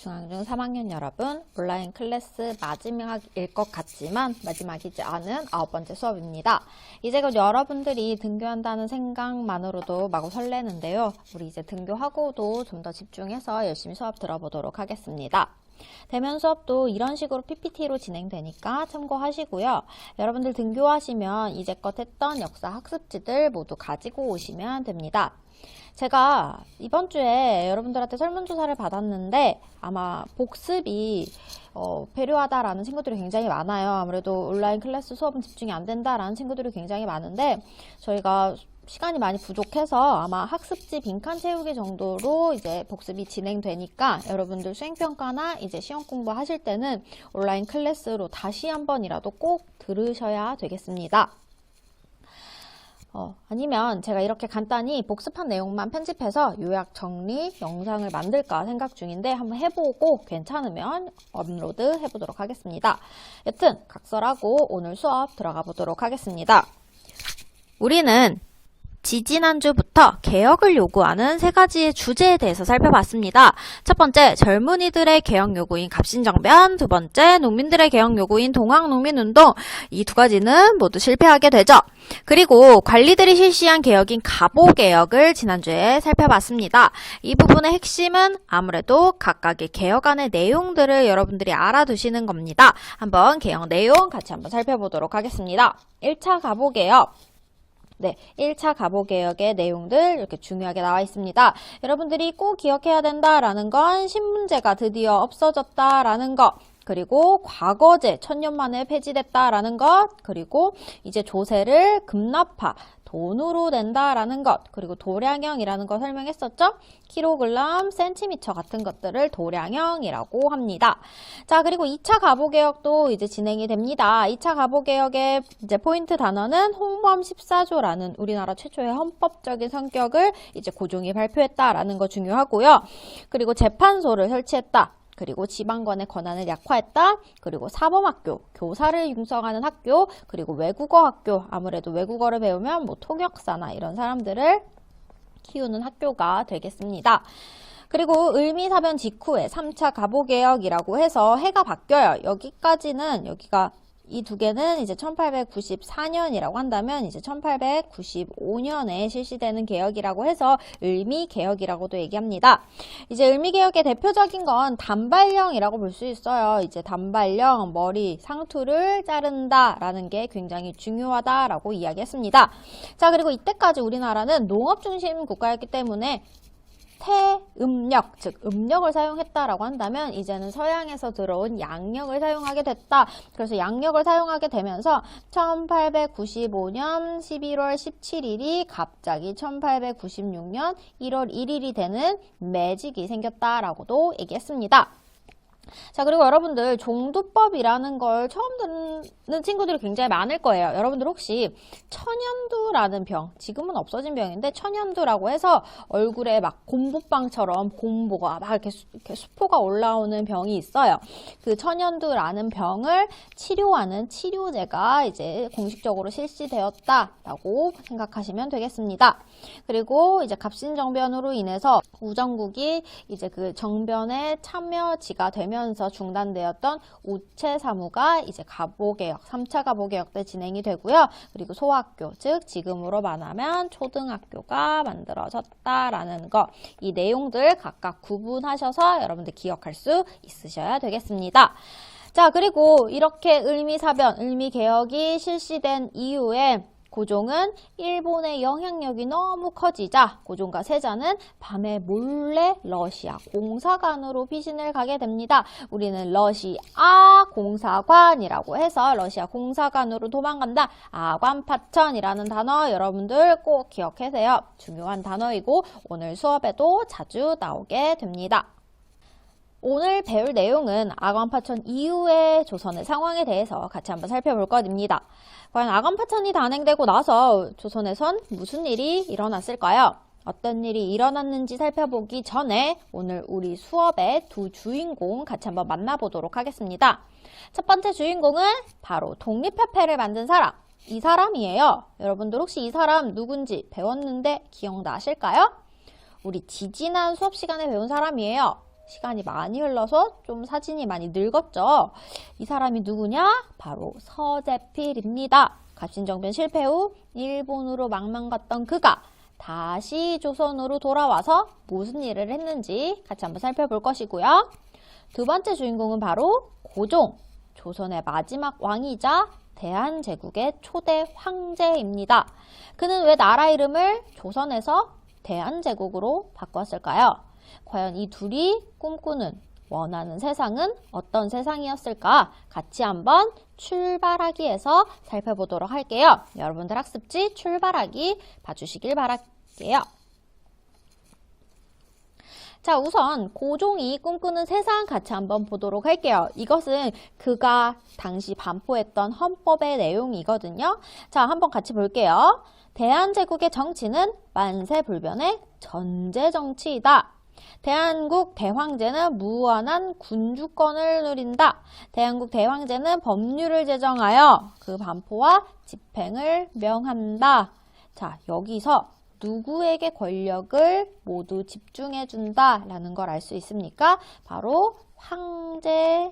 중앙중 3학년 여러분, 온라인 클래스 마지막일 것 같지만 마지막이지 않은 9번째 수업입니다. 이제 곧 여러분들이 등교한다는 생각만으로도 마구 설레는데요. 우리 이제 등교하고도 좀 더 집중해서 열심히 수업 들어보도록 하겠습니다. 대면 수업도 이런 식으로 PPT로 진행되니까 참고하시고요. 여러분들 등교하시면 이제껏 했던 역사 학습지들 모두 가지고 오시면 됩니다. 제가 이번 주에 여러분들한테 설문조사를 받았는데 아마 복습이 필요하다라는 친구들이 굉장히 많아요. 아무래도 온라인 클래스 수업은 집중이 안 된다라는 친구들이 굉장히 많은데 저희가 시간이 많이 부족해서 아마 학습지 빈칸 채우기 정도로 이제 복습이 진행되니까 여러분들 수행평가나 이제 시험 공부하실 때는 온라인 클래스로 다시 한 번이라도 꼭 들으셔야 되겠습니다. 아니면 제가 이렇게 간단히 복습한 내용만 편집해서 요약 정리 영상을 만들까 생각 중인데 한번 해보고 괜찮으면 업로드 해보도록 하겠습니다. 여튼 각설하고 오늘 수업 들어가 보도록 하겠습니다. 우리는 지지난주부터 개혁을 요구하는 세 가지의 주제에 대해서 살펴봤습니다. 첫 번째, 젊은이들의 개혁 요구인 갑신정변, 두 번째, 농민들의 개혁 요구인 동학농민운동, 이 두 가지는 모두 실패하게 되죠. 그리고 관리들이 실시한 개혁인 갑오개혁을 지난주에 살펴봤습니다. 이 부분의 핵심은 아무래도 각각의 개혁안의 내용들을 여러분들이 알아두시는 겁니다. 한번 개혁 내용 같이 한번 살펴보도록 하겠습니다. 1차 갑오개혁. 네, 1차 갑오개혁의 내용들 이렇게 중요하게 나와 있습니다. 여러분들이 꼭 기억해야 된다라는 건 신문제가 드디어 없어졌다라는 것, 그리고 과거제 천년 만에 폐지됐다라는 것, 그리고 이제 조세를 급납화, 돈으로 낸다라는 것, 그리고 도량형이라는 거 설명했었죠? 킬로그램, 센티미터 같은 것들을 도량형이라고 합니다. 자, 그리고 2차 갑오개혁도 이제 진행이 됩니다. 2차 갑오개혁의 이제 포인트 단어는 홍범 14조라는 우리나라 최초의 헌법적인 성격을 이제 고종이 발표했다라는 거 중요하고요. 그리고 재판소를 설치했다. 그리고 지방관의 권한을 약화했다. 그리고 사범학교, 교사를 융성하는 학교, 그리고 외국어 학교, 아무래도 외국어를 배우면 뭐 통역사나 이런 사람들을 키우는 학교가 되겠습니다. 그리고 을미사변 직후에 3차 갑오개혁이라고 해서 해가 바뀌어요. 여기까지는 이 두 개는 이제 1894년이라고 한다면 이제 1895년에 실시되는 개혁이라고 해서 을미개혁이라고도 얘기합니다. 이제 을미개혁의 대표적인 건 단발령이라고 볼 수 있어요. 이제 단발령, 머리, 상투를 자른다라는 게 굉장히 중요하다라고 이야기했습니다. 자, 그리고 이때까지 우리나라는 농업 중심 국가였기 때문에 태음력, 즉 음력을 사용했다라고 한다면 이제는 서양에서 들어온 양력을 사용하게 됐다. 그래서 양력을 사용하게 되면서 1895년 11월 17일이 갑자기 1896년 1월 1일이 되는 매직이 생겼다라고도 얘기했습니다. 자, 그리고 여러분들 종두법이라는 걸 처음 듣는 친구들이 굉장히 많을 거예요. 여러분들 혹시 천연두라는 병, 지금은 없어진 병인데 천연두라고 해서 얼굴에 막 곰보빵처럼 곰보가 막 이렇게 수포가 올라오는 병이 있어요. 그 천연두라는 병을 치료하는 치료제가 이제 공식적으로 실시되었다라고 생각하시면 되겠습니다. 그리고 이제 갑신정변으로 인해서 우정국이 이제 그 정변에 참여지가 되면서 중단되었던 우체사무가 이제 갑오개혁, 3차 갑오개혁 때 진행이 되고요. 그리고 소학교, 즉 지금으로 말하면 초등학교가 만들어졌다라는 거, 이 내용들 각각 구분하셔서 여러분들 기억할 수 있으셔야 되겠습니다. 자, 그리고 이렇게 을미사변, 을미개혁이 실시된 이후에 고종은 일본의 영향력이 너무 커지자 고종과 세자는 밤에 몰래 러시아 공사관으로 피신을 가게 됩니다. 우리는 러시아 공사관이라고 해서 러시아 공사관으로 도망간다. 아관파천이라는 단어 여러분들 꼭 기억하세요. 중요한 단어이고 오늘 수업에도 자주 나오게 됩니다. 오늘 배울 내용은 아관파천 이후의 조선의 상황에 대해서 같이 한번 살펴볼 것입니다. 과연 아관파천이 단행되고 나서 조선에선 무슨 일이 일어났을까요? 어떤 일이 일어났는지 살펴보기 전에 오늘 우리 수업의 두 주인공 같이 한번 만나보도록 하겠습니다. 첫 번째 주인공은 바로 독립협회를 만든 사람, 이 사람이에요. 여러분들 혹시 이 사람 누군지 배웠는데 기억나실까요? 우리 지지난 수업 시간에 배운 사람이에요. 시간이 많이 흘러서 좀 사진이 많이 늙었죠. 이 사람이 누구냐? 바로 서재필입니다. 갑신정변 실패 후 일본으로 망망갔던 그가 다시 조선으로 돌아와서 무슨 일을 했는지 같이 한번 살펴볼 것이고요. 두 번째 주인공은 바로 고종, 조선의 마지막 왕이자 대한제국의 초대 황제입니다. 그는 왜 나라 이름을 조선에서 대한제국으로 바꿨을까요? 과연 이 둘이 꿈꾸는 원하는 세상은 어떤 세상이었을까? 같이 한번 출발하기에서 살펴보도록 할게요. 여러분들 학습지 출발하기 봐주시길 바랄게요. 자, 우선 고종이 꿈꾸는 세상 같이 한번 보도록 할게요. 이것은 그가 당시 반포했던 헌법의 내용이거든요. 자, 한번 같이 볼게요. 대한제국의 정치는 만세불변의 전제정치이다. 대한국 대황제는 무한한 군주권을 누린다. 대한국 대황제는 법률을 제정하여 그 반포와 집행을 명한다. 자, 여기서 누구에게 권력을 모두 집중해준다 라는 걸 알 수 있습니까? 바로 황제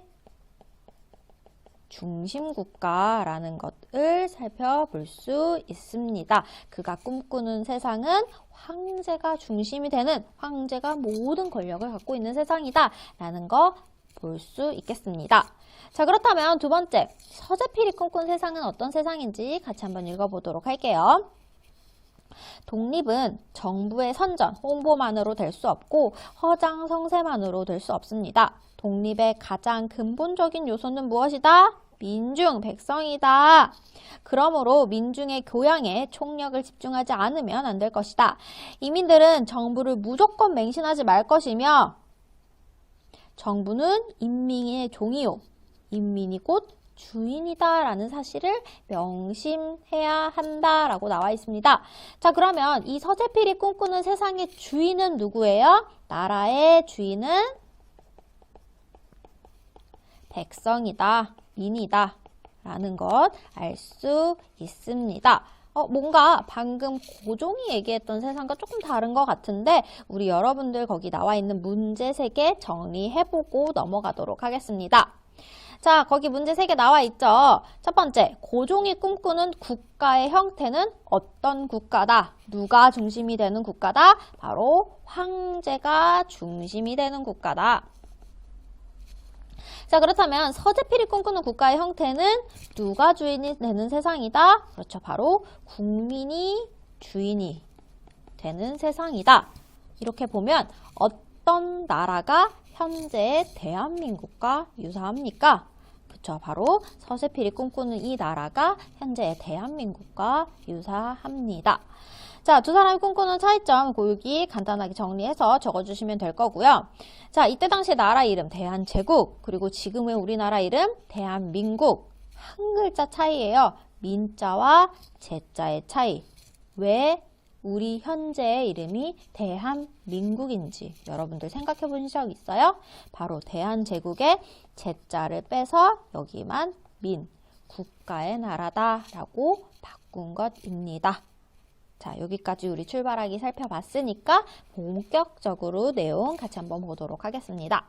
중심국가라는 것을 살펴볼 수 있습니다. 그가 꿈꾸는 세상은 황제가 중심이 되는, 황제가 모든 권력을 갖고 있는 세상이다 라는 거 볼 수 있겠습니다. 자, 그렇다면 두 번째, 서재필이 꿈꾼 세상은 어떤 세상인지 같이 한번 읽어보도록 할게요. 독립은 정부의 선전, 홍보만으로 될 수 없고 허장성세만으로 될 수 없습니다. 독립의 가장 근본적인 요소는 무엇이다? 민중, 백성이다. 그러므로 민중의 교양에 총력을 집중하지 않으면 안 될 것이다. 이민들은 정부를 무조건 맹신하지 말 것이며 정부는 인민의 종이요. 인민이 곧 주인이다 라는 사실을 명심해야 한다라고 나와 있습니다. 자, 그러면 이 서재필이 꿈꾸는 세상의 주인은 누구예요? 나라의 주인은 백성이다, 민이다 라는 것 알 수 있습니다. 뭔가 방금 고종이 얘기했던 세상과 조금 다른 것 같은데 우리 여러분들 거기 나와 있는 문제 3개 정리해보고 넘어가도록 하겠습니다. 자, 거기 문제 3개 나와 있죠. 첫 번째, 고종이 꿈꾸는 국가의 형태는 어떤 국가다? 누가 중심이 되는 국가다? 바로 황제가 중심이 되는 국가다. 자, 그렇다면 서재필이 꿈꾸는 국가의 형태는 누가 주인이 되는 세상이다? 그렇죠. 바로 국민이 주인이 되는 세상이다. 이렇게 보면 어떤 나라가 현재의 대한민국과 유사합니까? 그렇죠. 바로 서재필이 꿈꾸는 이 나라가 현재의 대한민국과 유사합니다. 자, 두 사람이 꿈꾸는 차이점 여기 간단하게 정리해서 적어주시면 될 거고요. 자, 이때 당시 나라 이름 대한제국, 그리고 지금의 우리나라 이름 대한민국. 한 글자 차이예요. 민자와 제자의 차이. 왜 우리 현재의 이름이 대한민국인지 여러분들 생각해 보신 적 있어요? 바로 대한제국의 제자를 빼서 여기만 민, 국가의 나라다라고 바꾼 것입니다. 자, 여기까지 우리 출발하기 살펴봤으니까 본격적으로 내용 같이 한번 보도록 하겠습니다.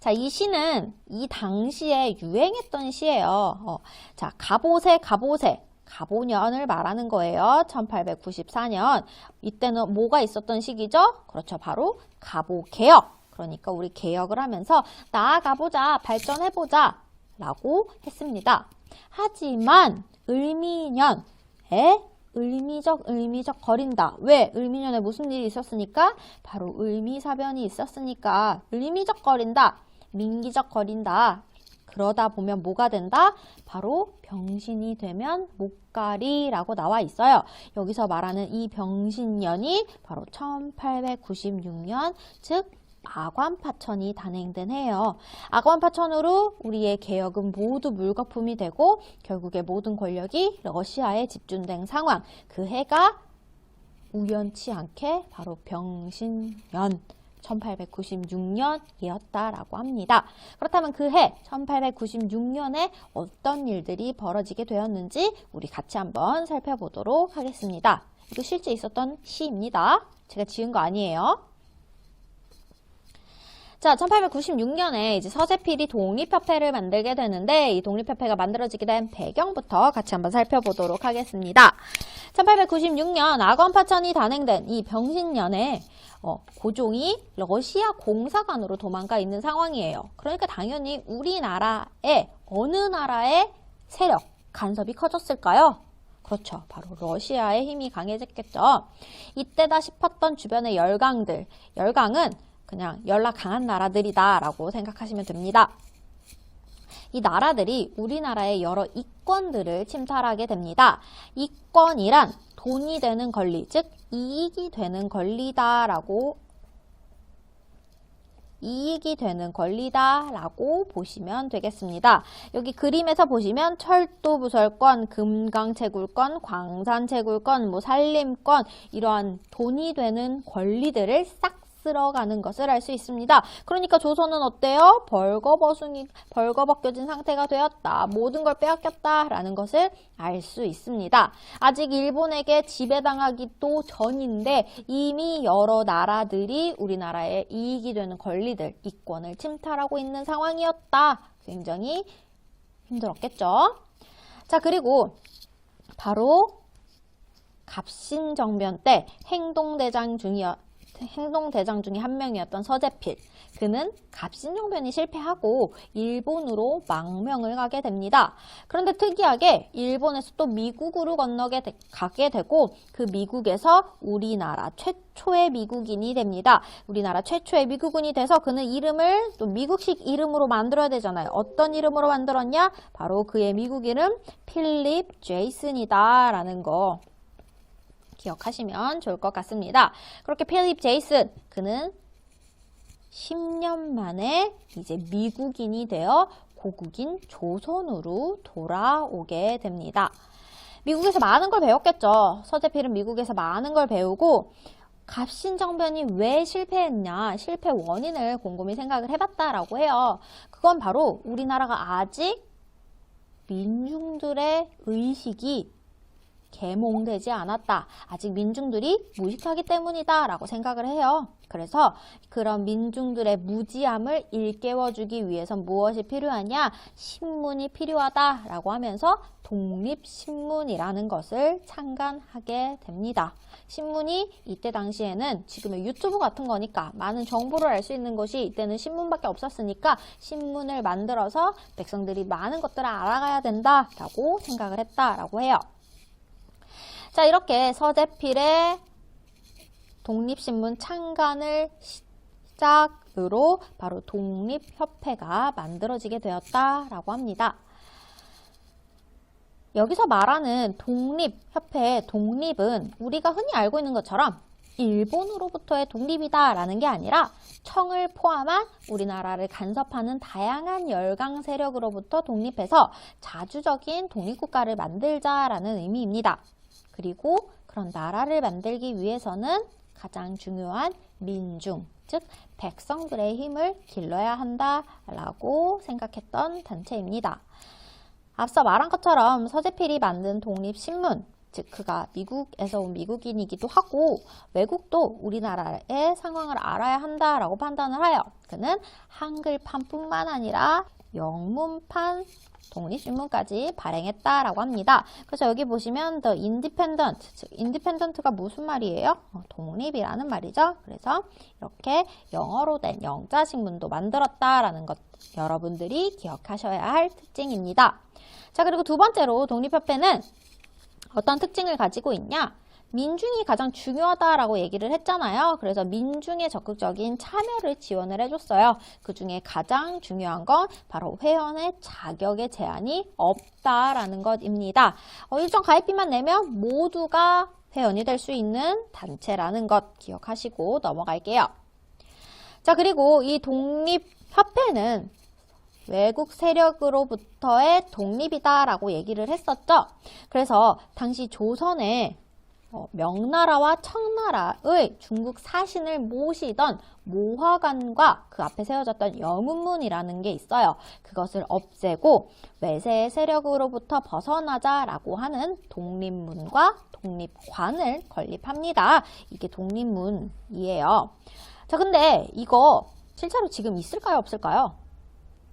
자, 이 시는 이 당시에 유행했던 시예요. 자, 갑오새, 갑오년을 말하는 거예요. 1894년. 이때는 뭐가 있었던 시기죠? 그렇죠. 바로 갑오개혁. 그러니까 우리 개혁을 하면서 나아가보자, 발전해보자 라고 했습니다. 하지만 을미년에 을미적 거린다. 왜? 을미년에 무슨 일이 있었으니까? 바로 을미사변이 있었으니까 을미적 거린다. 민기적 거린다. 그러다 보면 뭐가 된다? 바로 병신이 되면 목가리라고 나와 있어요. 여기서 말하는 이 병신년이 바로 1896년, 즉 아관파천이 단행된 해예요. 아관파천으로 우리의 개혁은 모두 물거품이 되고 결국에 모든 권력이 러시아에 집중된 상황. 그 해가 우연치 않게 바로 병신년 1896년이었다라고 합니다. 그렇다면 그 해 1896년에 어떤 일들이 벌어지게 되었는지 우리 같이 한번 살펴보도록 하겠습니다. 이거 실제 있었던 시입니다. 제가 지은 거 아니에요. 자, 1896년에 이제 서재필이 독립협회를 만들게 되는데 이 독립협회가 만들어지게 된 배경부터 같이 한번 살펴보도록 하겠습니다. 1896년 악원 파천이 단행된 이 병신년에 고종이 러시아 공사관으로 도망가 있는 상황이에요. 그러니까 당연히 우리나라의 어느 나라의 세력, 간섭이 커졌을까요? 그렇죠. 바로 러시아의 힘이 강해졌겠죠. 이때다 싶었던 주변의 열강들, 열강은 그냥 연락 강한 나라들이다 라고 생각하시면 됩니다. 이 나라들이 우리나라의 여러 이권들을 침탈하게 됩니다. 이권이란 돈이 되는 권리, 즉 이익이 되는 권리다라고 보시면 되겠습니다. 여기 그림에서 보시면 철도부설권, 금강채굴권, 광산채굴권, 산림권 이러한 돈이 되는 권리들을 싹 쓸어가는 것을 알 수 있습니다. 그러니까 조선은 어때요? 벌거벗겨진 상태가 되었다. 모든 걸 빼앗겼다라는 것을 알 수 있습니다. 아직 일본에게 지배당하기도 전인데 이미 여러 나라들이 우리나라의 이익이 되는 권리들, 이권을 침탈하고 있는 상황이었다. 굉장히 힘들었겠죠? 자, 그리고 바로 갑신정변 때 행동대장 중에 한 명이었던 서재필. 그는 갑신정변이 실패하고 일본으로 망명을 가게 됩니다. 그런데 특이하게 일본에서 또 미국으로 가게 되고 그 미국에서 우리나라 최초의 미국인이 됩니다. 우리나라 최초의 미국인이 돼서 그는 이름을 또 미국식 이름으로 만들어야 되잖아요. 어떤 이름으로 만들었냐? 바로 그의 미국 이름 필립 제이슨이다 라는 거 기억하시면 좋을 것 같습니다. 그렇게 필립 제이슨, 그는 10년 만에 이제 미국인이 되어 고국인 조선으로 돌아오게 됩니다. 미국에서 많은 걸 배웠겠죠. 서재필은 미국에서 많은 걸 배우고 갑신정변이 왜 실패했냐, 실패 원인을 곰곰이 생각을 해봤다라고 해요. 그건 바로 우리나라가 아직 민중들의 의식이 계몽되지 않았다. 아직 민중들이 무식하기 때문이다 라고 생각을 해요. 그래서 그런 민중들의 무지함을 일깨워주기 위해선 무엇이 필요하냐? 신문이 필요하다 라고 하면서 독립신문이라는 것을 창간하게 됩니다. 신문이 이때 당시에는 지금의 유튜브 같은 거니까 많은 정보를 알 수 있는 것이 이때는 신문밖에 없었으니까 신문을 만들어서 백성들이 많은 것들을 알아가야 된다라고 생각을 했다라고 해요. 자, 이렇게 서재필의 독립신문 창간을 시작으로 바로 독립협회가 만들어지게 되었다라고 합니다. 여기서 말하는 독립협회의 독립은 우리가 흔히 알고 있는 것처럼 일본으로부터의 독립이다라는 게 아니라 청을 포함한 우리나라를 간섭하는 다양한 열강 세력으로부터 독립해서 자주적인 독립국가를 만들자라는 의미입니다. 그리고 그런 나라를 만들기 위해서는 가장 중요한 민중, 즉 백성들의 힘을 길러야 한다라고 생각했던 단체입니다. 앞서 말한 것처럼 서재필이 만든 독립신문, 즉 그가 미국에서 온 미국인이기도 하고 외국도 우리나라의 상황을 알아야 한다라고 판단을 하여 그는 한글판뿐만 아니라 영문판 독립신문까지 발행했다라고 합니다. 그래서 여기 보시면 The Independent, 즉 Independent가 무슨 말이에요? 독립이라는 말이죠. 그래서 이렇게 영어로 된 영자신문도 만들었다라는 것 여러분들이 기억하셔야 할 특징입니다. 자, 그리고 두 번째로 독립협회는 어떤 특징을 가지고 있냐? 민중이 가장 중요하다라고 얘기를 했잖아요. 그래서 민중의 적극적인 참여를 지원을 해줬어요. 그 중에 가장 중요한 건 바로 회원의 자격의 제한이 없다라는 것입니다. 일정 가입비만 내면 모두가 회원이 될 수 있는 단체라는 것 기억하시고 넘어갈게요. 자, 그리고 이 독립협회는 외국 세력으로부터의 독립이다라고 얘기를 했었죠. 그래서 당시 조선에 명나라와 청나라의 중국 사신을 모시던 모화관과 그 앞에 세워졌던 영운문이라는 게 있어요. 그것을 없애고 외세의 세력으로부터 벗어나자라고 하는 독립문과 독립관을 건립합니다. 이게 독립문이에요. 자, 근데 이거 실제로 지금 있을까요? 없을까요?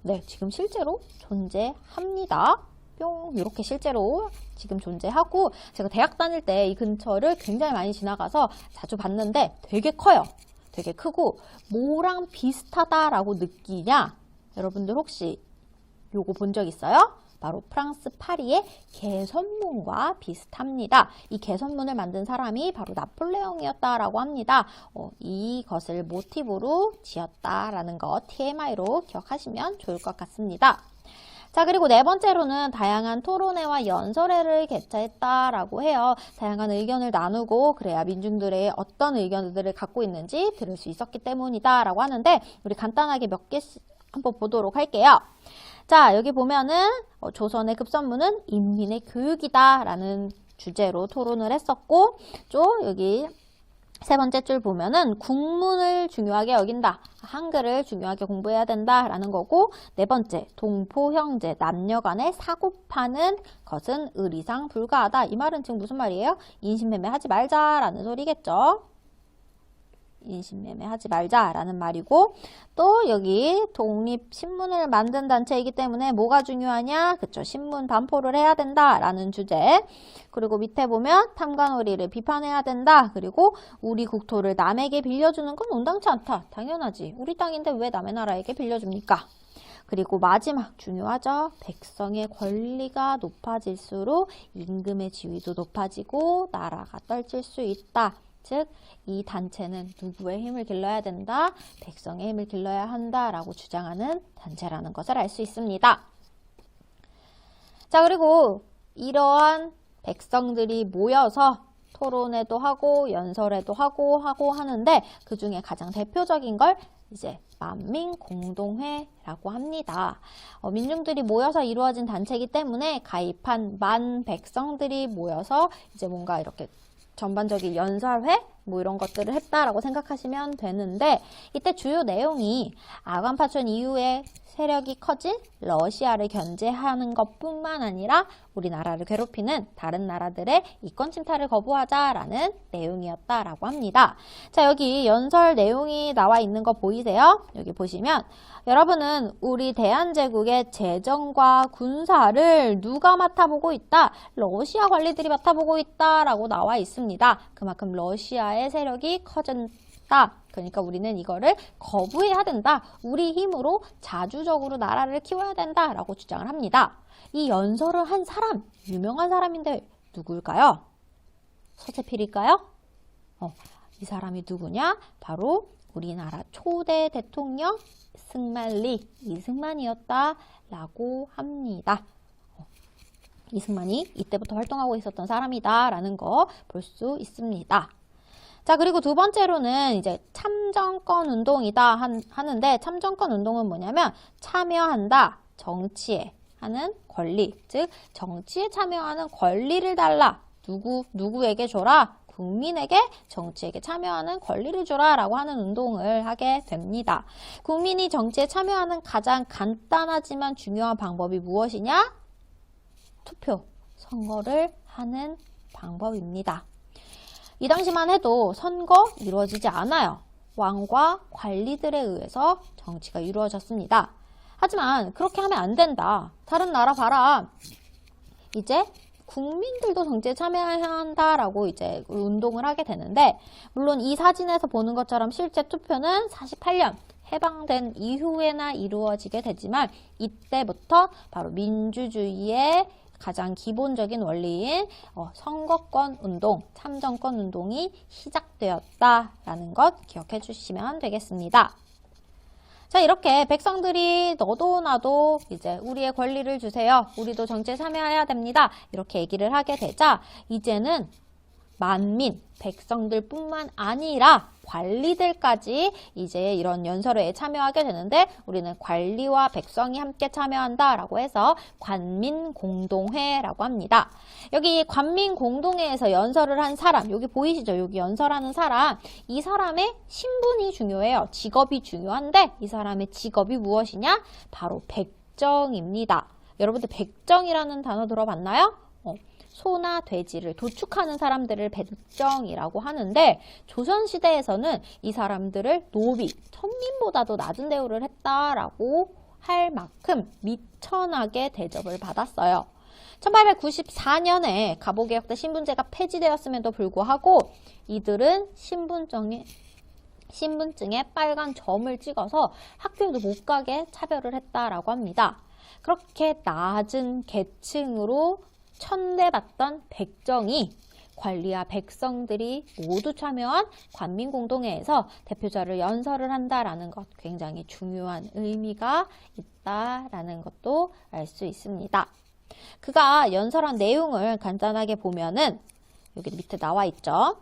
네, 지금 실제로 존재합니다. 뿅, 이렇게 실제로 지금 존재하고, 제가 대학 다닐 때 이 근처를 굉장히 많이 지나가서 자주 봤는데 되게 커요. 되게 크고 뭐랑 비슷하다라고 느끼냐? 여러분들 혹시 요거 본 적 있어요? 바로 프랑스 파리의 개선문과 비슷합니다. 이 개선문을 만든 사람이 바로 나폴레옹이었다라고 합니다. 이것을 모티브로 지었다라는 것 TMI로 기억하시면 좋을 것 같습니다. 자, 그리고 네 번째로는 다양한 토론회와 연설회를 개최했다라고 해요. 다양한 의견을 나누고 그래야 민중들의 어떤 의견들을 갖고 있는지 들을 수 있었기 때문이다라고 하는데, 우리 간단하게 몇 개씩 한번 보도록 할게요. 자, 여기 보면은 조선의 급선무는 인민의 교육이다 라는 주제로 토론을 했었고, 또 여기 세 번째 줄 보면은 국문을 중요하게 여긴다. 한글을 중요하게 공부해야 된다 라는 거고, 네 번째 동포 형제 남녀 간의 사고 파는 것은 의리상 불가하다. 이 말은 지금 무슨 말이에요? 인신매매 하지 말자라는 소리겠죠. 인신매매 하지 말자라는 말이고, 또 여기 독립신문을 만든 단체이기 때문에 뭐가 중요하냐? 그쵸, 신문 반포를 해야 된다라는 주제. 그리고 밑에 보면 탐관오리를 비판해야 된다. 그리고 우리 국토를 남에게 빌려주는 건 온당치 않다. 당연하지. 우리 땅인데 왜 남의 나라에게 빌려줍니까? 그리고 마지막 중요하죠. 백성의 권리가 높아질수록 임금의 지위도 높아지고 나라가 떨칠 수 있다. 즉, 이 단체는 누구의 힘을 길러야 된다? 백성의 힘을 길러야 한다라고 주장하는 단체라는 것을 알 수 있습니다. 자, 그리고 이러한 백성들이 모여서 토론회도 하고 연설회도 하고 하는데, 그 중에 가장 대표적인 걸 이제 만민공동회라고 합니다. 민중들이 모여서 이루어진 단체이기 때문에 가입한 만 백성들이 모여서 이제 뭔가 이렇게 전반적인 연설회 뭐 이런 것들을 했다라고 생각하시면 되는데, 이때 주요 내용이 아관 파촌 이후에 세력이 커진 러시아를 견제하는 것뿐만 아니라 우리나라를 괴롭히는 다른 나라들의 이권 침탈을 거부하자라는 내용이었다라고 합니다. 자, 여기 연설 내용이 나와 있는 거 보이세요? 여기 보시면 여러분은 우리 대한제국의 재정과 군사를 누가 맡아보고 있다? 러시아 관리들이 맡아보고 있다라고 나와 있습니다. 그만큼 러시아의 세력이 커진다. 그러니까 우리는 이거를 거부해야 된다. 우리 힘으로 자주적으로 나라를 키워야 된다 라고 주장을 합니다. 이 연설을 한 사람, 유명한 사람인데 누구일까요? 서재필일까요? 이 사람이 누구냐? 바로 우리나라 초대 대통령 승만리, 이승만이었다 라고 합니다. 이승만이 이때부터 활동하고 있었던 사람이다 라는 거 볼 수 있습니다. 자, 그리고 두 번째로는 이제 참정권 운동이다 하는데, 참정권 운동은 뭐냐면 참여한다, 정치에 하는 권리, 즉 정치에 참여하는 권리를 달라. 누구에게 줘라? 국민에게 정치에게 참여하는 권리를 줘라 라고 하는 운동을 하게 됩니다. 국민이 정치에 참여하는 가장 간단하지만 중요한 방법이 무엇이냐? 투표, 선거를 하는 방법입니다. 이 당시만 해도 선거 이루어지지 않아요. 왕과 관리들에 의해서 정치가 이루어졌습니다. 하지만 그렇게 하면 안 된다. 다른 나라 봐라. 이제 국민들도 정치에 참여해야 한다라고 이제 운동을 하게 되는데, 물론 이 사진에서 보는 것처럼 실제 투표는 48년 해방된 이후에나 이루어지게 되지만, 이때부터 바로 민주주의의 가장 기본적인 원리인 선거권 운동, 참정권 운동이 시작되었다라는 것 기억해 주시면 되겠습니다. 자, 이렇게 백성들이 너도 나도 이제 우리의 권리를 주세요. 우리도 정치에 참여해야 됩니다. 이렇게 얘기를 하게 되자, 이제는 만민, 백성들뿐만 아니라 관리들까지 이제 이런 연설회에 참여하게 되는데, 우리는 관리와 백성이 함께 참여한다라고 해서 관민공동회라고 합니다. 여기 관민공동회에서 연설을 한 사람, 여기 보이시죠? 여기 연설하는 사람, 이 사람의 신분이 중요해요. 직업이 중요한데, 이 사람의 직업이 무엇이냐? 바로 백정입니다. 여러분들 백정이라는 단어 들어봤나요? 소나 돼지를 도축하는 사람들을 백정이라고 하는데 조선시대에서는 이 사람들을 노비, 천민보다도 낮은 대우를 했다라고 할 만큼 미천하게 대접을 받았어요. 1894년에 갑오개혁 때 신분제가 폐지되었음에도 불구하고 이들은 신분증에 빨간 점을 찍어서 학교에도 못 가게 차별을 했다라고 합니다. 그렇게 낮은 계층으로 천대받던 백정이 관리와 백성들이 모두 참여한 관민공동회에서 대표자를 연설을 한다라는 것, 굉장히 중요한 의미가 있다라는 것도 알 수 있습니다. 그가 연설한 내용을 간단하게 보면은 여기 밑에 나와 있죠.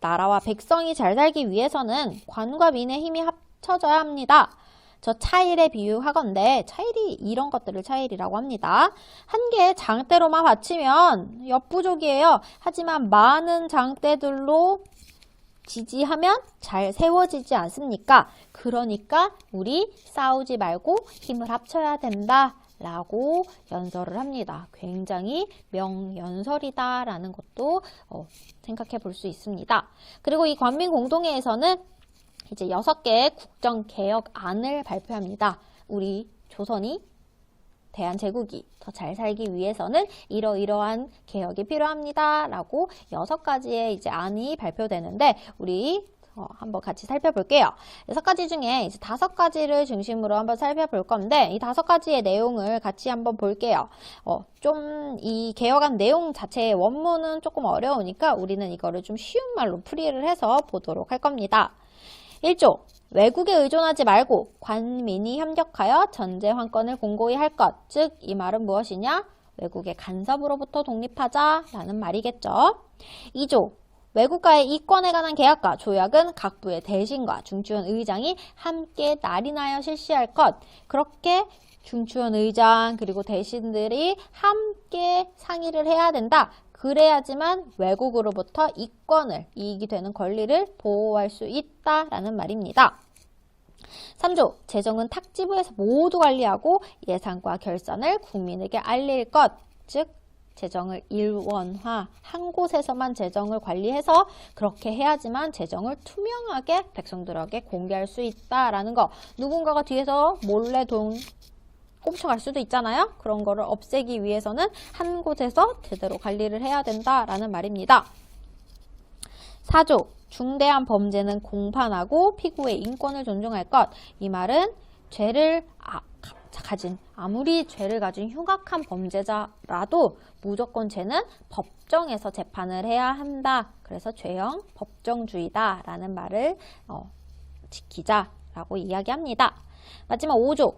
나라와 백성이 잘 살기 위해서는 관과 민의 힘이 합쳐져야 합니다. 저 차일에 비유하건대 차일이 이런 것들을 차일이라고 합니다. 한 개의 장대로만 받치면 역부족이에요. 하지만 많은 장대들로 지지하면 잘 세워지지 않습니까? 그러니까 우리 싸우지 말고 힘을 합쳐야 된다 라고 연설을 합니다. 굉장히 명연설이다라는 것도 생각해 볼 수 있습니다. 그리고 이 관민공동회에서는 이제 6개의 국정개혁안을 발표합니다. 우리 조선이 대한제국이 더 잘 살기 위해서는 이러이러한 개혁이 필요합니다. 라고 6가지의 이제 안이 발표되는데 우리 한번 같이 살펴볼게요. 6가지 중에 이제 5가지를 중심으로 한번 살펴볼 건데 이 5가지의 내용을 같이 한번 볼게요. 좀 이 개혁안 내용 자체의 원문은 조금 어려우니까 우리는 이거를 좀 쉬운 말로 풀이를 해서 보도록 할 겁니다. 1조, 외국에 의존하지 말고 관민이 협력하여 전제 환권을 공고히 할 것. 즉, 이 말은 무엇이냐? 외국의 간섭으로부터 독립하자라는 말이겠죠. 2조, 외국과의 이권에 관한 계약과 조약은 각 부의 대신과 중추원 의장이 함께 날인하여 실시할 것. 그렇게 중추원 의장 그리고 대신들이 함께 상의를 해야 된다. 그래야지만 외국으로부터 이권을, 이익이 되는 권리를 보호할 수 있다라는 말입니다. 3조, 재정은 탁지부에서 모두 관리하고 예산과 결산을 국민에게 알릴 것. 즉, 재정을 일원화, 한 곳에서만 재정을 관리해서 그렇게 해야지만 재정을 투명하게 백성들에게 공개할 수 있다라는 거. 누군가가 뒤에서 몰래 돈 꼼쳐갈 수도 있잖아요. 그런 거를 없애기 위해서는 한 곳에서 제대로 관리를 해야 된다라는 말입니다. 4조, 중대한 범죄는 공판하고 피고의 인권을 존중할 것. 이 말은 아무리 죄를 가진 흉악한 범죄자라도 무조건 죄는 법정에서 재판을 해야 한다. 그래서 죄형 법정주의다라는 말을 지키자라고 이야기합니다. 마지막 5조,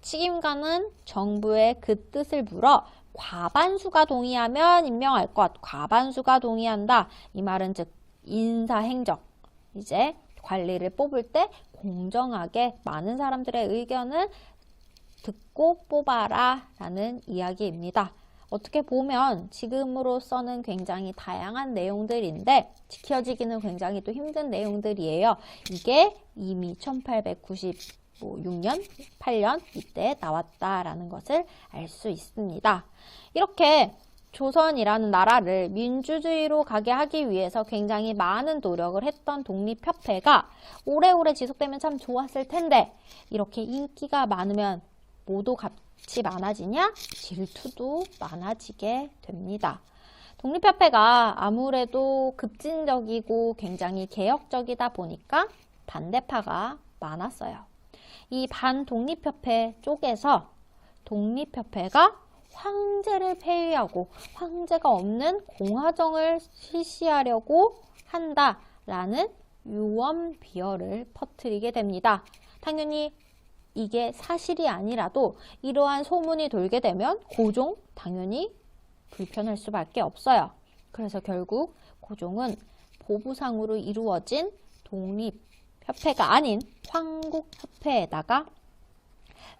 책임가는 정부의 그 뜻을 물어 과반수가 동의하면 임명할 것. 과반수가 동의한다. 이 말은 즉 인사행정, 이제 관리를 뽑을 때 공정하게 많은 사람들의 의견을 듣고 뽑아라 라는 이야기입니다. 어떻게 보면 지금으로서는 굉장히 다양한 내용들인데 지켜지기는 굉장히 또 힘든 내용들이에요. 이게 이미 1896년, 8년 이때 나왔다라는 것을 알 수 있습니다. 이렇게 조선이라는 나라를 민주주의로 가게 하기 위해서 굉장히 많은 노력을 했던 독립협회가 오래오래 지속되면 참 좋았을 텐데 이렇게 인기가 많으면 뭐도 값이 많아지냐? 질투도 많아지게 됩니다. 독립협회가 아무래도 급진적이고 굉장히 개혁적이다 보니까 반대파가 많았어요. 이 반독립협회 쪽에서 독립협회가 황제를 폐위하고 황제가 없는 공화정을 실시하려고 한다라는 유언비어를 퍼뜨리게 됩니다. 당연히 이게 사실이 아니라도 이러한 소문이 돌게 되면 고종 당연히 불편할 수밖에 없어요. 그래서 결국 고종은 보부상으로 이루어진 독립협회가 아닌 황국협회에다가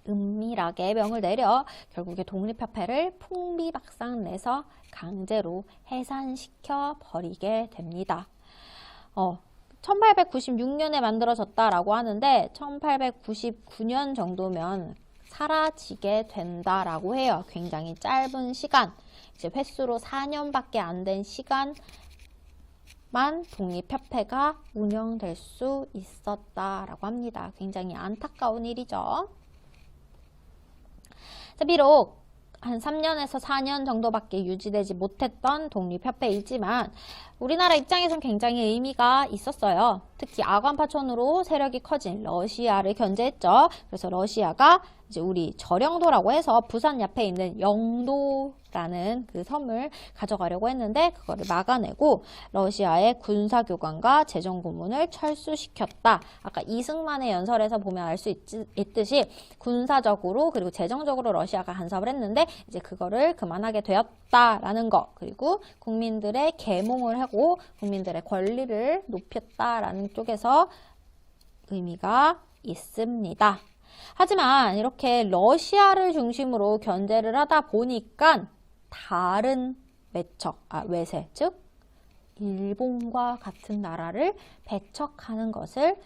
은밀하게 명을 내려 결국에 독립협회를 풍비박산 내서 강제로 해산시켜 버리게 됩니다. 1896년에 만들어졌다라고 하는데 1899년 정도면 사라지게 된다라고 해요. 굉장히 짧은 시간, 이제 횟수로 4년밖에 안 된 시간만 독립협회가 운영될 수 있었다라고 합니다. 굉장히 안타까운 일이죠. 비록 한 3년에서 4년 정도밖에 유지되지 못했던 독립협회이지만 우리나라 입장에선 굉장히 의미가 있었어요. 특히 아관파촌으로 세력이 커진 러시아를 견제했죠. 그래서 러시아가 이제 우리 저령도라고 해서 부산 옆에 있는 영도라는 그 섬을 가져가려고 했는데 그거를 막아내고 러시아의 군사교관과 재정고문을 철수시켰다. 아까 이승만의 연설에서 보면 알 수 있듯이 군사적으로 그리고 재정적으로 러시아가 간섭을 했는데 이제 그거를 그만하게 되었다라는 거, 그리고 국민들의 계몽을 하고 국민들의 권리를 높였다라는 쪽에서 의미가 있습니다. 하지만 이렇게 러시아를 중심으로 견제를 하다 보니까 다른 외세, 즉 일본과 같은 나라를 배척하는 것을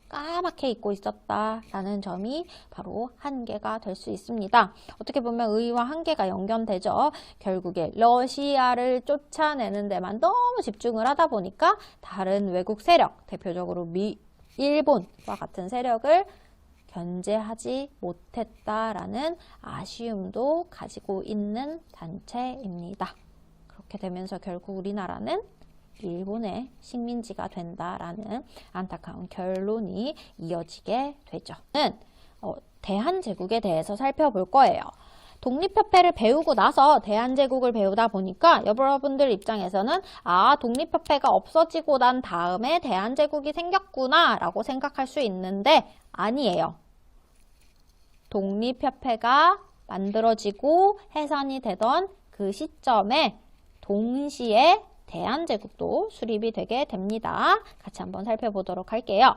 까맣게 잊고 있었다라는 점이 바로 한계가 될 수 있습니다. 어떻게 보면 의의와 한계가 연결되죠. 결국에 러시아를 쫓아내는 데만 너무 집중을 하다 보니까 다른 외국 세력, 대표적으로 일본과 같은 세력을 견제하지 못했다라는 아쉬움도 가지고 있는 단체입니다. 그렇게 되면서 결국 우리나라는 일본의 식민지가 된다라는 안타까운 결론이 이어지게 되죠. 대한제국에 대해서 살펴볼 거예요. 독립협회를 배우고 나서 대한제국을 배우다 보니까 여러분들 입장에서는 독립협회가 없어지고 난 다음에 대한제국이 생겼구나 라고 생각할 수 있는데 아니에요. 독립협회가 만들어지고 해산이 되던 그 시점에 동시에 대한제국도 수립이 되게 됩니다. 같이 한번 살펴보도록 할게요.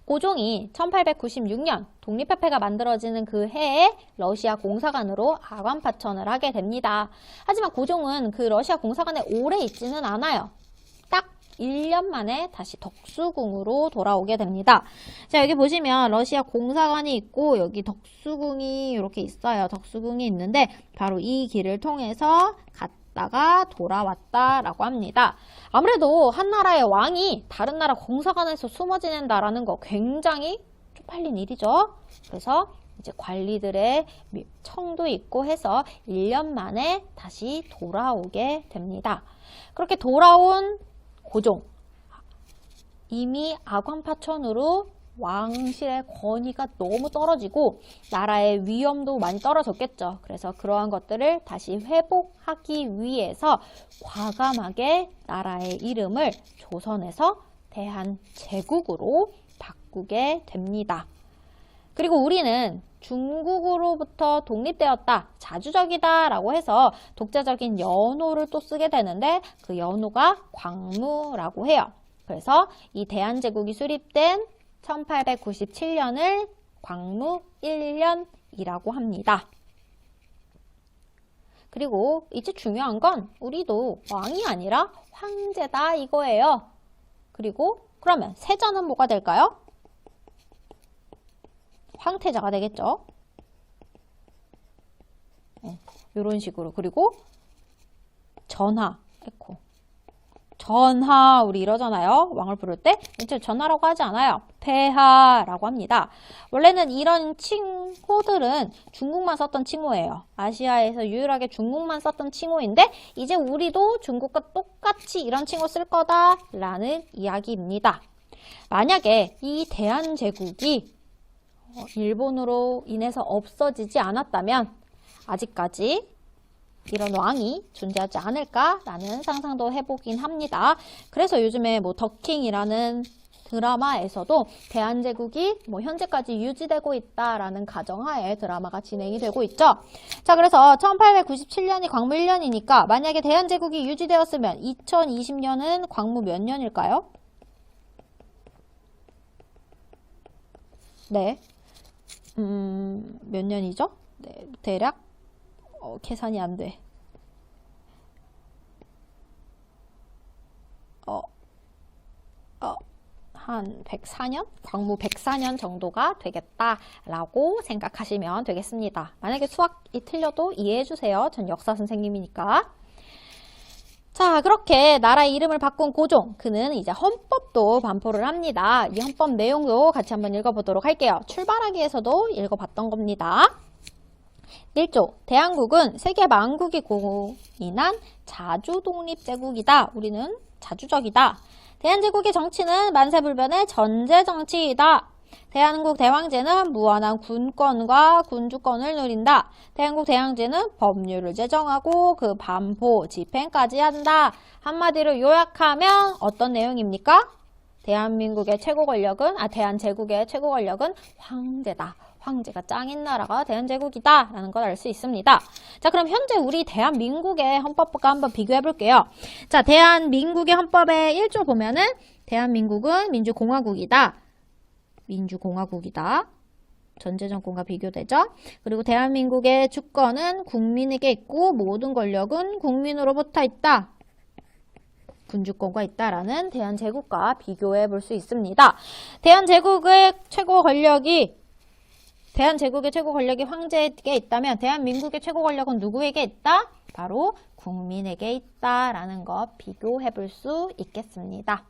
고종이 1896년 독립협회가 만들어지는 그 해에 러시아 공사관으로 아관파천을 하게 됩니다. 하지만 고종은 그 러시아 공사관에 오래 있지는 않아요. 딱 1년 만에 다시 덕수궁으로 돌아오게 됩니다. 자, 여기 보시면 러시아 공사관이 있고 여기 덕수궁이 이렇게 있어요. 덕수궁이 있는데 바로 이 길을 통해서 갔다가 돌아왔다라고 합니다. 아무래도 한 나라의 왕이 다른 나라 공사관에서 숨어 지낸다라는 거 굉장히 쪽팔린 일이죠. 그래서 이제 관리들의 청도 있고 해서 1년 만에 다시 돌아오게 됩니다. 그렇게 돌아온 고종, 이미 아관파천으로 왕실의 권위가 너무 떨어지고 나라의 위엄도 많이 떨어졌겠죠. 그래서 그러한 것들을 다시 회복하기 위해서 과감하게 나라의 이름을 조선에서 대한제국으로 바꾸게 됩니다. 그리고 우리는 중국으로부터 독립되었다, 자주적이다 라고 해서 독자적인 연호를 또 쓰게 되는데 그 연호가 광무라고 해요. 그래서 이 대한제국이 수립된 1897년을 광무 1년이라고 합니다. 그리고 이제 중요한 건 우리도 왕이 아니라 황제다 이거예요. 그리고 그러면 세자는 뭐가 될까요? 황태자가 되겠죠. 이런 식으로. 그리고 전하, 에코. 전하 우리 이러잖아요. 왕을 부를 때 이제 전하라고 하지 않아요. 폐하라고 합니다. 원래는 이런 칭호들은 중국만 썼던 칭호예요. 아시아에서 유일하게 중국만 썼던 칭호인데 이제 우리도 중국과 똑같이 이런 칭호 쓸 거다라는 이야기입니다. 만약에 이 대한제국이 일본으로 인해서 없어지지 않았다면 아직까지 이런 왕이 존재하지 않을까라는 상상도 해보긴 합니다. 그래서 요즘에 더킹이라는 드라마에서도 대한제국이 현재까지 유지되고 있다라는 가정하에 드라마가 진행이 되고 있죠. 자, 그래서 1897년이 광무 1년이니까 만약에 대한제국이 유지되었으면 2020년은 광무 몇 년일까요? 네. 몇 년이죠? 네, 대략 계산이 안 돼. 한 104년? 광무 104년 정도가 되겠다라고 생각하시면 되겠습니다. 만약에 수학이 틀려도 이해해주세요. 전 역사 선생님이니까. 자, 그렇게 나라의 이름을 바꾼 고종, 그는 이제 헌법도 반포를 합니다. 이 헌법 내용도 같이 한번 읽어보도록 할게요. 출발하기에서도 읽어봤던 겁니다. 1조, 대한국은 세계 만국이 공인한 자주독립제국이다. 우리는 자주적이다. 대한제국의 정치는 만세불변의 전제정치이다. 대한민국 대왕제는 무한한 군권과 군주권을 누린다. 대한민국 대왕제는 법률을 제정하고 그 반포, 집행까지 한다. 한마디로 요약하면 어떤 내용입니까? 대한민국의 최고 권력은, 대한제국의 최고 권력은 황제다. 황제가 짱인 나라가 대한제국이다 라는 걸 알 수 있습니다. 자, 그럼 현재 우리 대한민국의 헌법과 한번 비교해 볼게요. 자, 대한민국의 헌법의 1조 보면은 대한민국은 민주공화국이다. 민주공화국이다. 전제정권과 비교되죠. 그리고 대한민국의 주권은 국민에게 있고 모든 권력은 국민으로부터 있다. 군주권과 있다라는 대한제국과 비교해 볼 수 있습니다. 대한제국의 최고 권력이 황제에게 있다면 대한민국의 최고 권력은 누구에게 있다? 바로 국민에게 있다라는 거 비교해 볼 수 있겠습니다.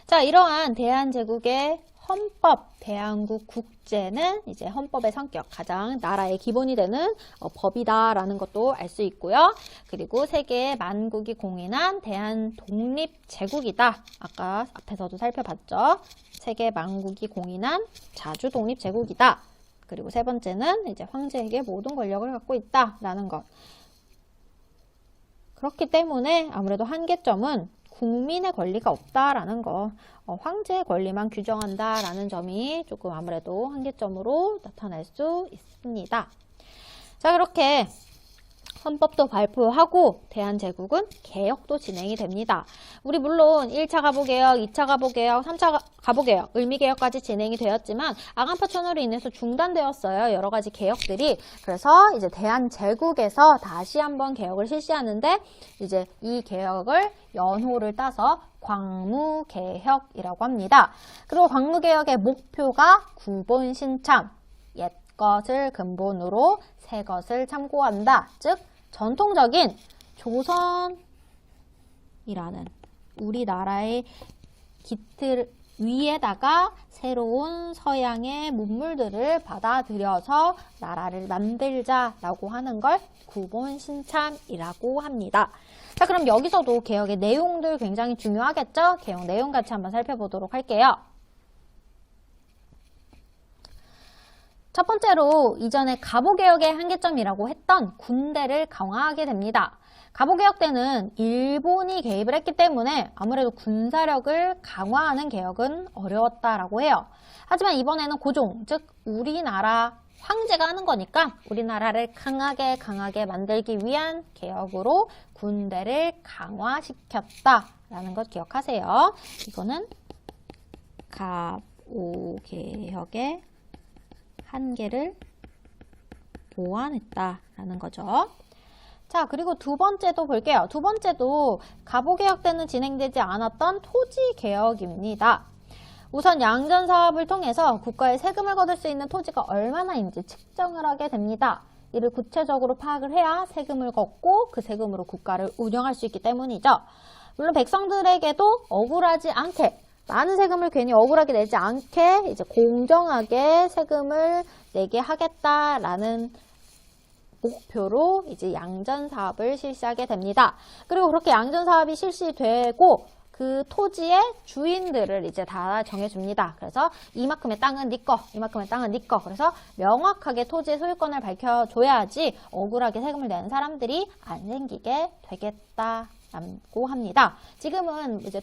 자, 이러한 대한제국의 헌법, 대한국 국제는 이제 헌법의 성격, 가장 나라의 기본이 되는 법이다라는 것도 알 수 있고요. 그리고 세계 만국이 공인한 대한독립제국이다. 아까 앞에서도 살펴봤죠. 세계 만국이 공인한 자주독립제국이다. 그리고 세 번째는 이제 황제에게 모든 권력을 갖고 있다라는 것. 그렇기 때문에 아무래도 한계점은 국민의 권리가 없다라는 거, 황제의 권리만 규정한다라는 점이 조금 아무래도 한계점으로 나타날 수 있습니다. 자, 그렇게 헌법도 발표하고 대한제국은 개혁도 진행이 됩니다. 우리 물론 1차 가보개혁, 2차 가보개혁, 3차 가보개혁, 을미개혁까지 진행이 되었지만 아간파천으로 인해서 중단되었어요. 여러 가지 개혁들이. 그래서 이제 대한제국에서 다시 한번 개혁을 실시하는데 이제 이 개혁을 연호를 따서 광무개혁이라고 합니다. 그리고 광무개혁의 목표가 구본신참, 옛 것을 근본으로 새 것을 참고한다. 즉 전통적인 조선이라는 우리나라의 기틀 위에다가 새로운 서양의 문물들을 받아들여서 나라를 만들자라고 하는 걸 구본신참이라고 합니다. 자, 그럼 여기서도 개혁의 내용들 굉장히 중요하겠죠? 개혁 내용 같이 한번 살펴보도록 할게요. 첫 번째로 이전에 갑오개혁의 한계점이라고 했던 군대를 강화하게 됩니다. 갑오개혁 때는 일본이 개입을 했기 때문에 아무래도 군사력을 강화하는 개혁은 어려웠다라고 해요. 하지만 이번에는 고종, 즉 우리나라 황제가 하는 거니까 우리나라를 강하게 만들기 위한 개혁으로 군대를 강화시켰다라는 것 기억하세요. 이거는 갑오개혁의 한계를 보완했다라는 거죠. 자, 그리고 두 번째도 볼게요. 두 번째도 갑오개혁 때는 진행되지 않았던 토지개혁입니다. 우선 양전사업을 통해서 국가에 세금을 거둘 수 있는 토지가 얼마나인지 측정을 하게 됩니다. 이를 구체적으로 파악을 해야 세금을 걷고 그 세금으로 국가를 운영할 수 있기 때문이죠. 물론 백성들에게도 억울하지 않게 많은 세금을 괜히 억울하게 내지 않게 이제 공정하게 세금을 내게 하겠다라는 목표로 이제 양전사업을 실시하게 됩니다. 그리고 그렇게 양전사업이 실시되고 그 토지의 주인들을 이제 다 정해줍니다. 그래서 이만큼의 땅은 네 거, 이만큼의 땅은 네 거. 그래서 명확하게 토지의 소유권을 밝혀줘야지 억울하게 세금을 내는 사람들이 안 생기게 되겠다라고 합니다. 지금은 이제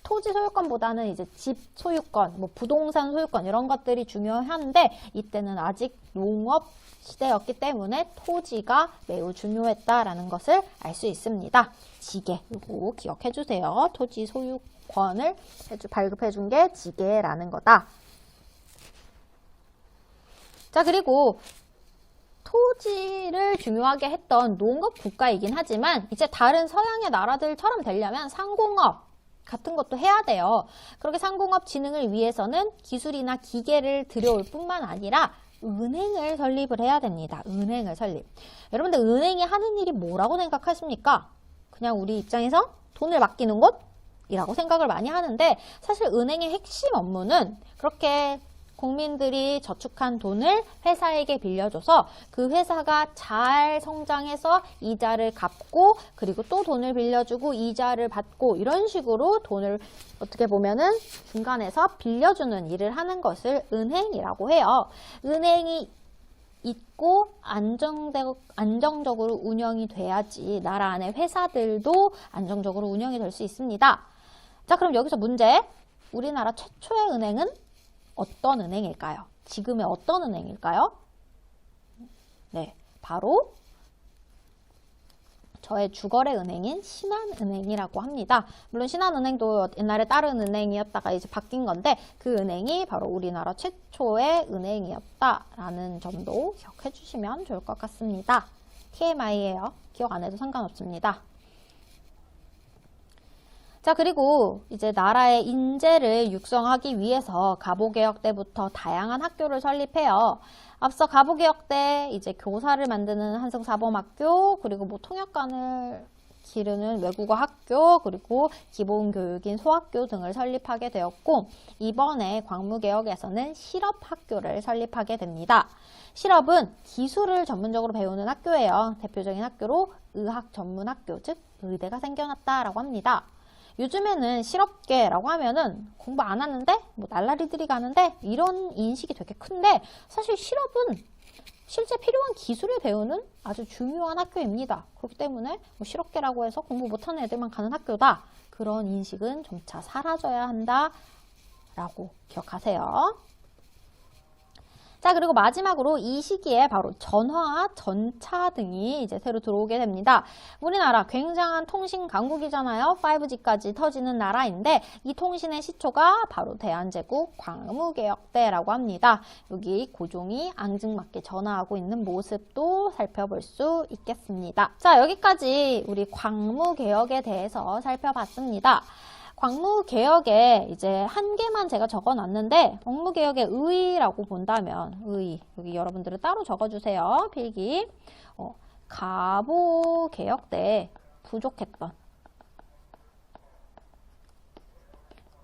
토지 소유권보다는 이제 집 소유권, 뭐 부동산 소유권 이런 것들이 중요한데 이때는 아직 농업 시대였기 때문에 토지가 매우 중요했다라는 것을 알 수 있습니다. 지계, 이거 기억해 주세요. 토지 소유권을 발급해 준 게 지계라는 거다. 자, 그리고 토지를 중요하게 했던 농업 국가이긴 하지만 이제 다른 서양의 나라들처럼 되려면 상공업 같은 것도 해야 돼요. 그렇게 상공업 진흥을 위해서는 기술이나 기계를 들여올 뿐만 아니라 은행을 설립을 해야 됩니다. 은행을 설립. 여러분들 은행이 하는 일이 뭐라고 생각하십니까? 그냥 우리 입장에서 돈을 맡기는 곳이라고 생각을 많이 하는데 사실 은행의 핵심 업무는 그렇게 국민들이 저축한 돈을 회사에게 빌려줘서 그 회사가 잘 성장해서 이자를 갚고 그리고 또 돈을 빌려주고 이자를 받고 이런 식으로 돈을 어떻게 보면은 중간에서 빌려주는 일을 하는 것을 은행이라고 해요. 은행이 있고 안정적으로 운영이 돼야지 나라 안의 회사들도 안정적으로 운영이 될 수 있습니다. 자, 그럼 여기서 문제. 우리나라 최초의 은행은 어떤 은행일까요? 지금의 어떤 은행일까요? 네, 바로 저의 주거래 은행인 신한은행이라고 합니다. 물론 신한은행도 옛날에 다른 은행이었다가 이제 바뀐 건데 그 은행이 바로 우리나라 최초의 은행이었다라는 점도 기억해 주시면 좋을 것 같습니다. TMI예요. 기억 안 해도 상관없습니다. 자, 그리고 이제 나라의 인재를 육성하기 위해서 가보개혁 때부터 다양한 학교를 설립해요. 앞서 가보개혁 때 이제 교사를 만드는 한성사범학교, 그리고 뭐 통역관을 기르는 외국어 학교, 그리고 기본교육인 소학교 등을 설립하게 되었고, 이번에 광무개혁에서는 실업학교를 설립하게 됩니다. 실업은 기술을 전문적으로 배우는 학교예요. 대표적인 학교로 의학전문학교, 즉 의대가 생겨났다라고 합니다. 요즘에는 실업계라고 하면은 공부 안 하는데 뭐 날라리들이 가는데 이런 인식이 되게 큰데 사실 실업은 실제 필요한 기술을 배우는 아주 중요한 학교입니다. 그렇기 때문에 뭐 실업계라고 해서 공부 못하는 애들만 가는 학교다. 그런 인식은 점차 사라져야 한다라고 기억하세요. 자, 그리고 마지막으로 이 시기에 바로 전화와 전차 등이 이제 새로 들어오게 됩니다. 우리나라 굉장한 통신 강국이잖아요. 5G까지 터지는 나라인데 이 통신의 시초가 바로 대한제국 광무개혁 때라고 합니다. 여기 고종이 앙증맞게 전화하고 있는 모습도 살펴볼 수 있겠습니다. 자, 여기까지 우리 광무개혁에 대해서 살펴봤습니다. 광무개혁에 이제 한 개만 제가 적어놨는데 광무개혁의 의의라고 본다면 의의 여기 여러분들은 따로 적어주세요. 필기 가보개혁 때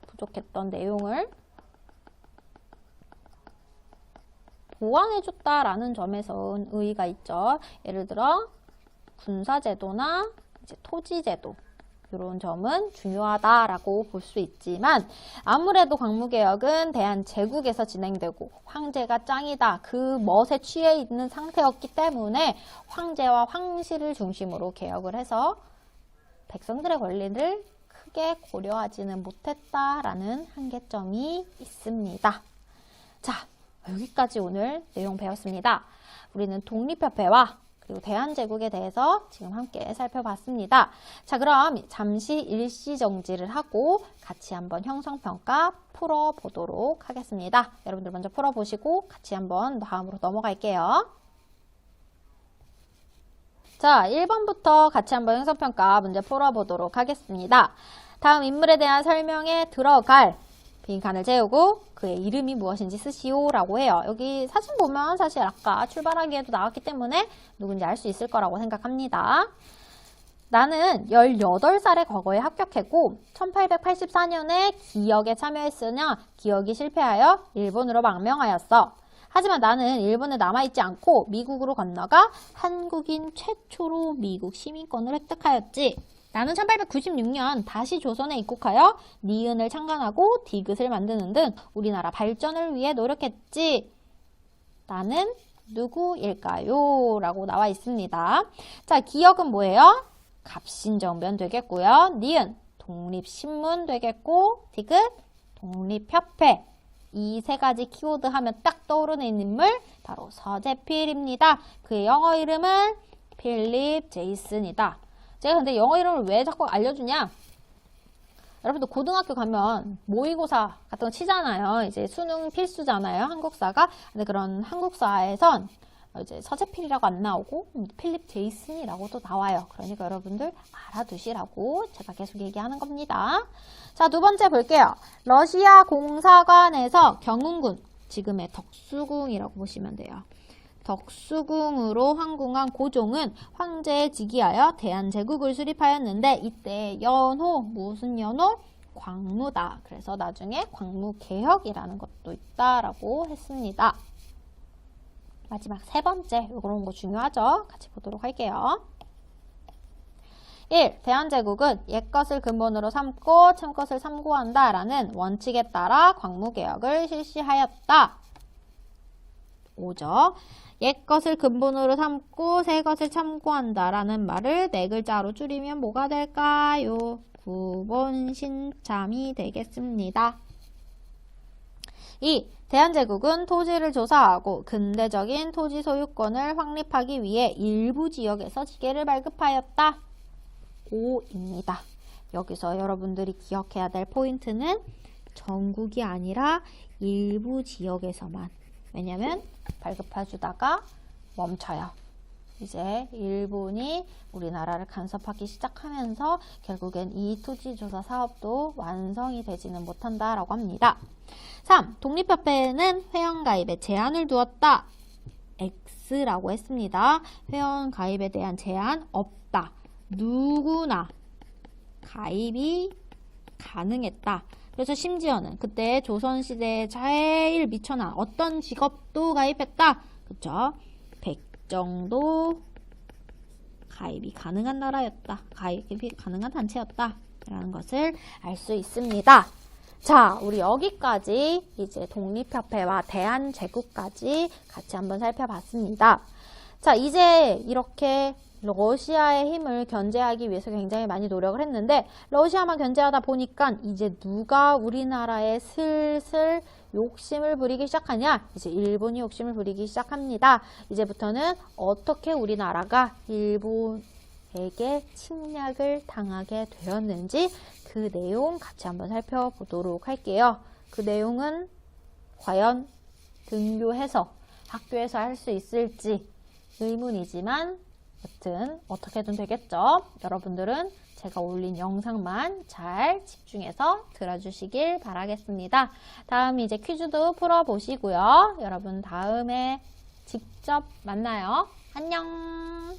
부족했던 내용을 보완해줬다라는 점에서 의의가 있죠. 예를 들어 군사제도나 이제 토지제도 이런 점은 중요하다라고 볼 수 있지만 아무래도 광무개혁은 대한제국에서 진행되고 황제가 짱이다 그 멋에 취해 있는 상태였기 때문에 황제와 황실을 중심으로 개혁을 해서 백성들의 권리를 크게 고려하지는 못했다라는 한계점이 있습니다. 자, 여기까지 오늘 내용 배웠습니다. 우리는 독립협회와 그리고 대한제국에 대해서 지금 함께 살펴봤습니다. 자, 그럼 잠시 일시정지를 하고 같이 한번 형성평가 풀어보도록 하겠습니다. 여러분들 먼저 풀어보시고 같이 한번 다음으로 넘어갈게요. 자, 1번부터 같이 한번 형성평가 문제 풀어보도록 하겠습니다. 다음 인물에 대한 설명에 들어갈 빈칸을 채우고 그의 이름이 무엇인지 쓰시오라고 해요. 여기 사진 보면 사실 아까 출발하기에도 나왔기 때문에 누군지 알 수 있을 거라고 생각합니다. 나는 18살에 과거에 합격했고 1884년에 기역에 참여했으나 기역이 실패하여 일본으로 망명하였어. 하지만 나는 일본에 남아있지 않고 미국으로 건너가 한국인 최초로 미국 시민권을 획득하였지. 나는 1896년 다시 조선에 입국하여 니은을 창간하고 디귿을 만드는 등 우리나라 발전을 위해 노력했지. 나는 누구일까요? 라고 나와 있습니다. 자, 기역은 뭐예요? 갑신정변 되겠고요. 니은, 독립신문 되겠고, 디귿, 독립협회. 이 세 가지 키워드 하면 딱 떠오르는 인물, 바로 서재필입니다. 그의 영어 이름은 필립 제이슨이다. 제가 근데 영어 이름을 왜 자꾸 알려주냐? 여러분들 고등학교 가면 모의고사 같은 거 치잖아요. 이제 수능 필수잖아요. 한국사가. 근데 그런 한국사에선 이제 서재필이라고 안 나오고 필립 제이슨이라고도 나와요. 그러니까 여러분들 알아두시라고 제가 계속 얘기하는 겁니다. 자, 두 번째 볼게요. 러시아 공사관에서 경운궁, 지금의 덕수궁이라고 보시면 돼요. 덕수궁으로 황궁한 고종은 황제에 즉위하여 대한제국을 수립하였는데 이때 연호, 무슨 연호? 광무다. 그래서 나중에 광무개혁이라는 것도 있다라고 했습니다. 마지막 세 번째, 이런 거 중요하죠? 같이 보도록 할게요. 1. 대한제국은 옛것을 근본으로 삼고 참것을 참고한다 라는 원칙에 따라 광무개혁을 실시하였다. 5죠. 옛것을 근본으로 삼고 새것을 참고한다 라는 말을 네 글자로 줄이면 뭐가 될까요? 구본신참이 되겠습니다. 2. 대한제국은 토지를 조사하고 근대적인 토지 소유권을 확립하기 위해 일부 지역에서 지게를 발급하였다. 5입니다. 여기서 여러분들이 기억해야 될 포인트는 전국이 아니라 일부 지역에서만. 왜냐면 발급해주다가 멈춰요. 이제 일본이 우리나라를 간섭하기 시작하면서 결국엔 이 토지조사 사업도 완성이 되지는 못한다라고 합니다. 3. 독립협회는 회원가입에 제한을 두었다. X라고 했습니다. 회원가입에 대한 제한 없다. 누구나 가입이 가능했다. 그래서 심지어는 그때 조선시대에 제일 미천한 어떤 직업도 가입했다. 그쵸? 백정도 가입이 가능한 나라였다. 가입이 가능한 단체였다. 라는 것을 알 수 있습니다. 자, 우리 여기까지 이제 독립협회와 대한제국까지 같이 한번 살펴봤습니다. 자, 이제 이렇게 러시아의 힘을 견제하기 위해서 굉장히 많이 노력을 했는데 러시아만 견제하다 보니까 이제 누가 우리나라에 슬슬 욕심을 부리기 시작하냐? 이제 일본이 욕심을 부리기 시작합니다. 이제부터는 어떻게 우리나라가 일본에게 침략을 당하게 되었는지 그 내용 같이 한번 살펴보도록 할게요. 그 내용은 과연 등교해서 학교에서 할 수 있을지 의문이지만 여튼 어떻게든 되겠죠. 여러분들은 제가 올린 영상만 잘 집중해서 들어주시길 바라겠습니다. 다음 이제 퀴즈도 풀어보시고요. 여러분 다음에 직접 만나요. 안녕.